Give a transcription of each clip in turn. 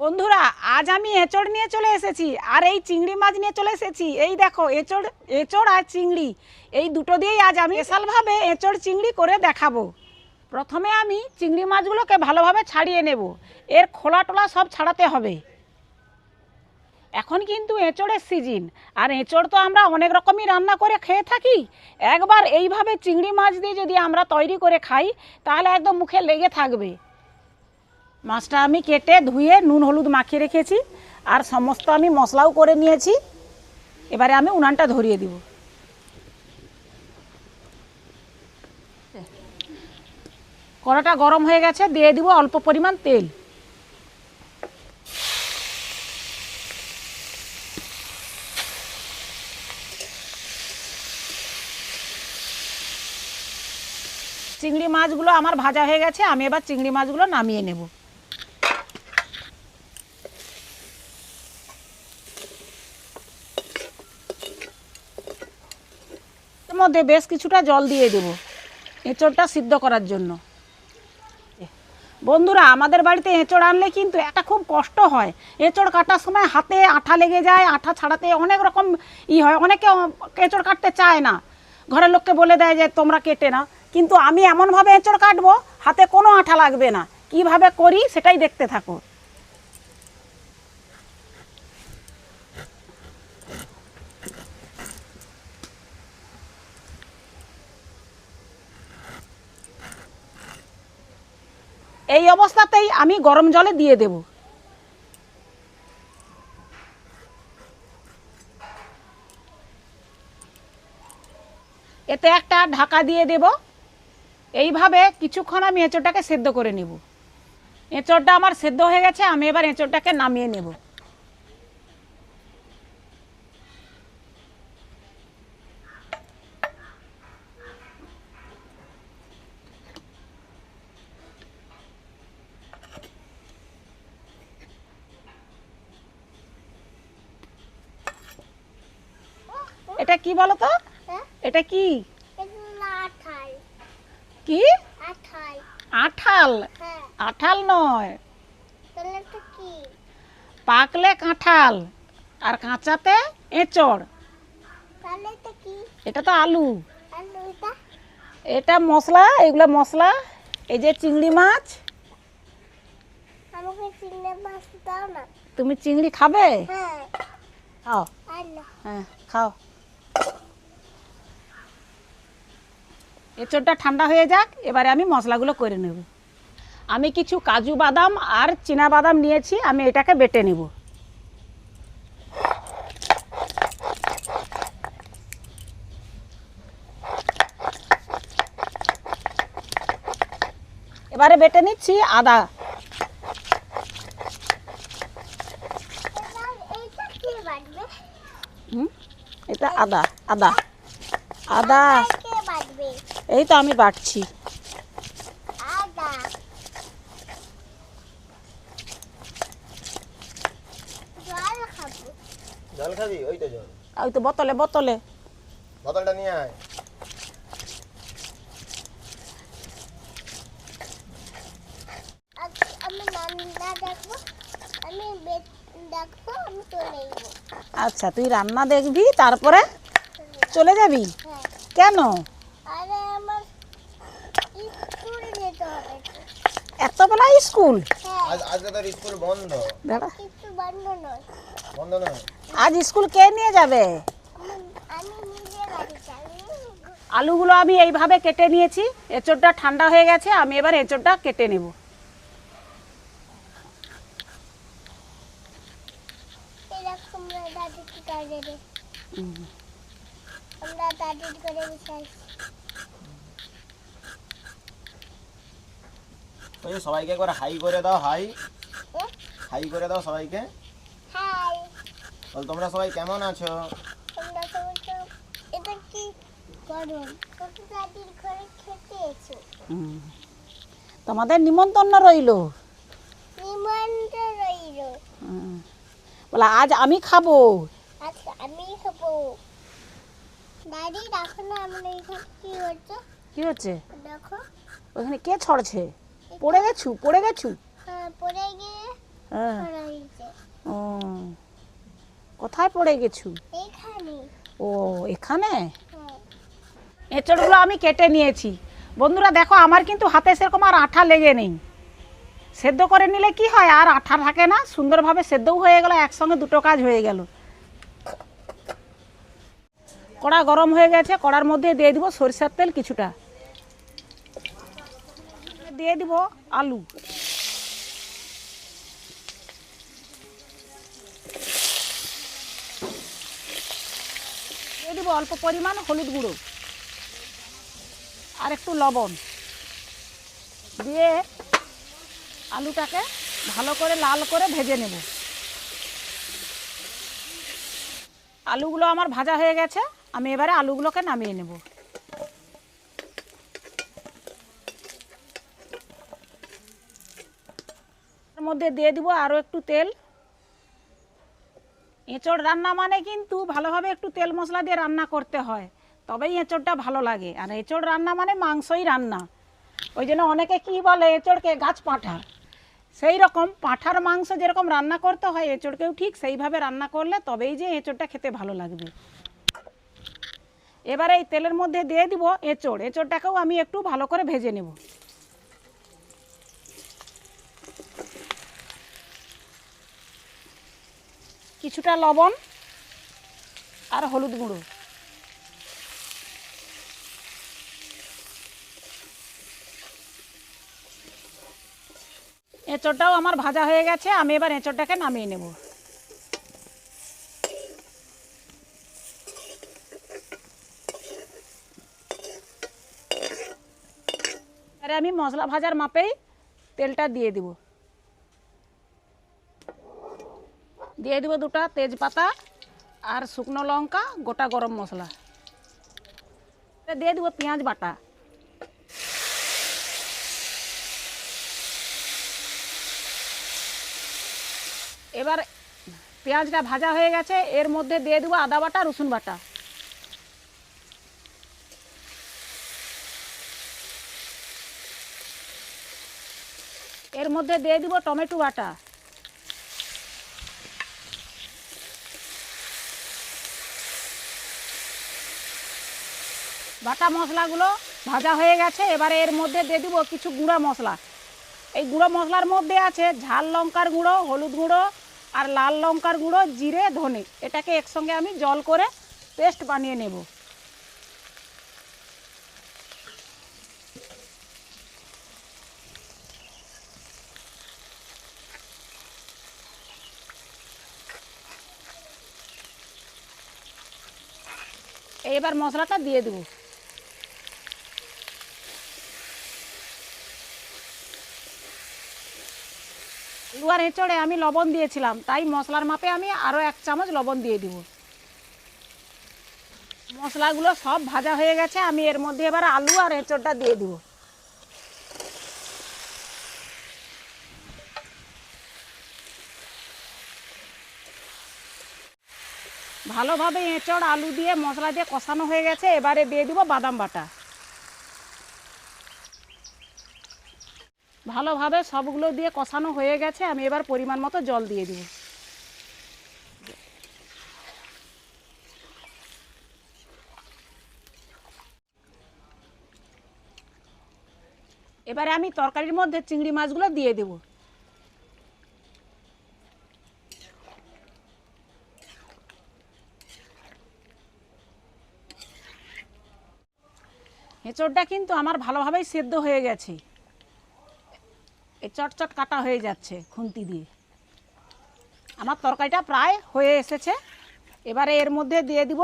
বন্ধুরা, আজ আমি এঁচড় নিয়ে চলে এসেছি আর এই চিংড়ি মাছ নিয়ে চলে এসেছি। এই দেখো, এঁচড় আর চিংড়ি এই দুটো দিয়েই আজ আমি স্পেশালভাবে এঁচড় চিংড়ি করে দেখাবো। প্রথমে আমি চিংড়ি মাছগুলোকে ভালোভাবে ছাড়িয়ে নেব। এর খোলা টোলা সব ছাড়াতে হবে। এখন কিন্তু এঁচড়ের সিজন, আর এঁচড় তো আমরা অনেক রকমই রান্না করে খেয়ে থাকি। একবার এইভাবে চিংড়ি মাছ দিয়ে যদি আমরা তৈরি করে খাই তাহলে একদম মুখে লেগে থাকবে। মাছটা আমি কেটে ধুয়ে নুন হলুদ মাখিয়ে রেখেছি, আর সমস্ত আমি মশলাও করে নিয়েছি। এবারে আমি উনানটা ধরিয়ে দিব। কড়াটা গরম হয়ে গেছে, দিয়ে দিব অল্প পরিমাণ তেল। চিংড়ি মাছগুলো আমার ভাজা হয়ে গেছে, আমি এবার চিংড়ি মাছগুলো নামিয়ে নেব। এর মধ্যে বেশ কিছুটা জল দিয়ে দেব এঁচড়টা সিদ্ধ করার জন্য। বন্ধুরা, আমাদের বাড়িতে এঁচড় আনলে কিন্তু একটা খুব কষ্ট হয়। এঁচড় কাটার সময় হাতে আঠা লেগে যায়, আঠা ছাড়াতে অনেক রকম হয়। অনেকে এঁচড় কাটতে চায় না, ঘরের লোককে বলে দেয় যে তোমরা কেটে না। কিন্তু আমি এমনভাবে এঁচড় কাটবো হাতে কোনো আঠা লাগবে না। কিভাবে করি সেটাই দেখতে থাকো। এই অবস্থাতেই আমি গরম জলে দিয়ে দেব। এতে একটা ঢাকা দিয়ে দেব। এইভাবে কিছুক্ষণ আমি এঁচড়টাকে সেদ্ধ করে নেব। এঁচড়টা আমার সেদ্ধ হয়ে গেছে, আমি এবার এঁচড়টাকে নামিয়ে নেব। এটা কি বলো তো? এটা কি? কি? আঠাল? আঠাল নয়, পাকলে কাঁঠাল আর কাঁচাতে এঁচড়। এটা তো আলু। এটা মশলা, এগুলো মশলা। এই যে চিংড়ি মাছ। তুমি চিংড়ি খাবে? খাও। হ্যাঁ, খাও। এঁচড়টা ঠান্ডা হয়ে যাক, এবারে আমি মশলাগুলো করে নেব। আমি কিছু কাজু বাদাম আর চীনা বাদাম নিয়েছি, আমি এটাকে বেটে নেব। এবারে বেটে নিচ্ছি আদা। এটা আদা। আদা আদা এই তো আমি বাটছি। জল খাবি? ওই তো জল। ওই তো বোতলে বোতলে। বোতলটা নিয়ে আয়। আচ্ছা, তুই রান্না দেখবি তারপরে চলে যাবি? কেন? এত বেলা স্কুল? আজকে তোর স্কুল বন্ধ। দাঁড়া, বন্ধ নয়। আজ স্কুল কে নিয়ে যাবে? আলুগুলো আমি এইভাবে কেটে নিয়েছি। এঁচড়টা ঠান্ডা হয়ে গেছে, আমি এবার এঁচড়টা কেটে নেব। ওই যে সবাইকে একবার হাই করে দাও। হাই হাই করে দাও সবাইকে। বল তোমরা সবাই কেমন আছো? তোমাদের নিমন্ত্রণ রইল। বলে আজ আমি খাবো। কি হচ্ছে? ওখানে কে ছড়ছে? পড়ে গেছু? পড়ে গিয়ে হ্যাঁ, কোথায় পড়ে গেছু? এখানে। ও এখানে। হ্যাঁ। এঁচড়গুলো আমি কেটে নিয়েছি। বন্ধুরা দেখো, আমার কিন্তু হাতে সেরকম আর আঠা লেগে নেই। সেদ্ধ করে নিলে কি হয়, আর আঠা থাকে না, সুন্দরভাবে সেদ্ধও হয়ে গেল, একসঙ্গে দুটো কাজ হয়ে গেল। কড়া গরম হয়ে গেছে, কড়ার মধ্যে দিয়ে দিব সরিষার তেল কিছুটা, দিয়ে দিব আলু, দিয়ে দিব অল্প পরিমাণ হলুদ গুঁড়ো আর একটু লবণ দিয়ে আলুটাকে ভালো করে লাল করে ভেজে নেব। আলুগুলো আমার ভাজা হয়ে গেছে, আমি এবারে আলুগুলোকে নামিয়ে নেব। এর মধ্যে দিয়ে দিব আরও একটু তেল। এঁচড় রান্না মানে কিন্তু ভালোভাবে একটু তেল মশলা দিয়ে রান্না করতে হয়, তবেই এঁচড়টা ভালো লাগে। আর এঁচড় রান্না মানে মাংসই রান্না। ওই জন্য অনেকে কি বলে এঁচড়কে গাছ পাঁঠা, সেই রকম পাঁঠার মাংস যেরকম রান্না করতে হয় এঁচড়কেও ঠিক সেইভাবে রান্না করলে তবেই যে এঁচড়টা খেতে ভালো লাগবে। এবারে এই তেলের মধ্যে দিয়ে দিব এঁচড়। এঁচড়টাকেও আমি একটু ভালো করে ভেজে নেব। কিছুটা লবণ আর হলুদ গুঁড়ো, এঁচড়টাও আমার ভাজা হয়ে গেছে, আমি এবার এঁচড়টাকে নামিয়ে নেব। এবারে আমি মশলা ভাজার মাপেই তেলটা দিয়ে দিব। দিয়ে দিব দুটো তেজপাতা আর শুকনো লঙ্কা, গোটা গরম মশলা, দিয়ে দিব পেঁয়াজ বাটা, এবার পেঁয়াজটা ভাজা হয়ে গেছে, এর মধ্যে দিয়ে দেবো আদা বাটা রসুন বাটা, এর মধ্যে দিয়ে দিব টমেটো বাটা, বাটা মশলাগুলো ভাজা হয়ে গেছে। এবারে এর মধ্যে দিয়ে দিব কিছু গুঁড়া মশলা। এই গুঁড়ো মশলার মধ্যে আছে ঝাল লঙ্কার গুঁড়ো, হলুদ গুঁড়ো আর লাল লঙ্কার গুঁড়ো, জিরে, ধনে। এটাকে একসঙ্গে আমি জল করে পেস্ট বানিয়ে নেব। এবার মশলাটা দিয়ে দেব। আলু আর এঁচড়ে আমি লবণ দিয়েছিলাম, তাই মশলার মাপে আমি আরও 1 চামচ লবণ দিয়ে দিব। মশলাগুলো সব ভাজা হয়ে গেছে, আমি এর মধ্যে এবার আলু আর এঁচড়টা দিয়ে দিব। ভালোভাবে এঁচড় আলু দিয়ে মশলা দিয়ে কষানো হয়ে গেছে, এবারে দিয়ে দিব বাদাম বাটা। ভালোভাবে সবগুলো দিয়ে কষানো হয়ে গেছে, আমি এবার পরিমাণ মতো জল দিয়ে দিব। এবারে আমি তরকারির মধ্যে চিংড়ি মাছগুলো দিয়ে দেব। এঁচড়টা কিন্তু আমার ভালোভাবেই সেদ্ধ হয়ে গেছে, এই চটচট কাটা হয়ে যাচ্ছে খুন্তি দিয়ে। আমার তরকারিটা প্রায় হয়ে এসেছে। এবারে এর মধ্যে দিয়ে দিব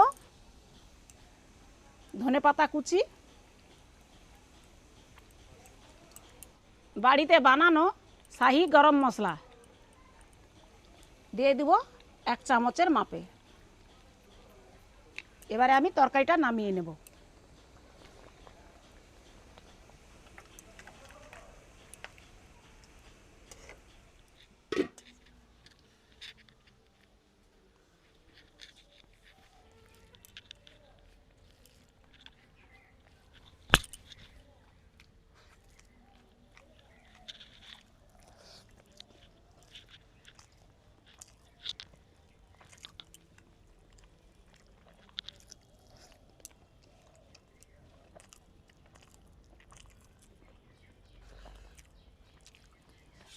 ধনেপাতা কুচি, বাড়িতে বানানো শাহি গরম মশলা দিয়ে দিব 1 চামচের মাপে। এবারে আমি তরকারিটা নামিয়ে নেব।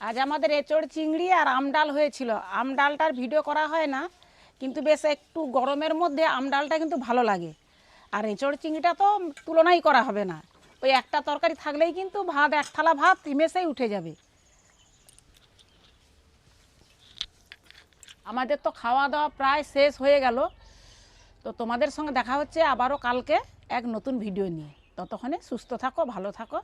আজ আমাদের এঁচড় চিংড়ি আর আমডাল হয়েছিল। আমডালটার ভিডিও করা হয় না, কিন্তু বেশ একটু গরমের মধ্যে আমডালটা কিন্তু ভালো লাগে। আর এঁচড় চিংড়িটা তো তুলনাই করা হবে না। ওই একটা তরকারি থাকলেই কিন্তু ভাত, এক থালা ভাত নিমেষেই উঠে যাবে। আমাদের তো খাওয়া দাওয়া প্রায় শেষ হয়ে গেল। তো তোমাদের সঙ্গে দেখা হচ্ছে আবারও কালকে এক নতুন ভিডিও নিয়ে। ততক্ষণে সুস্থ থাকো, ভালো থাকো।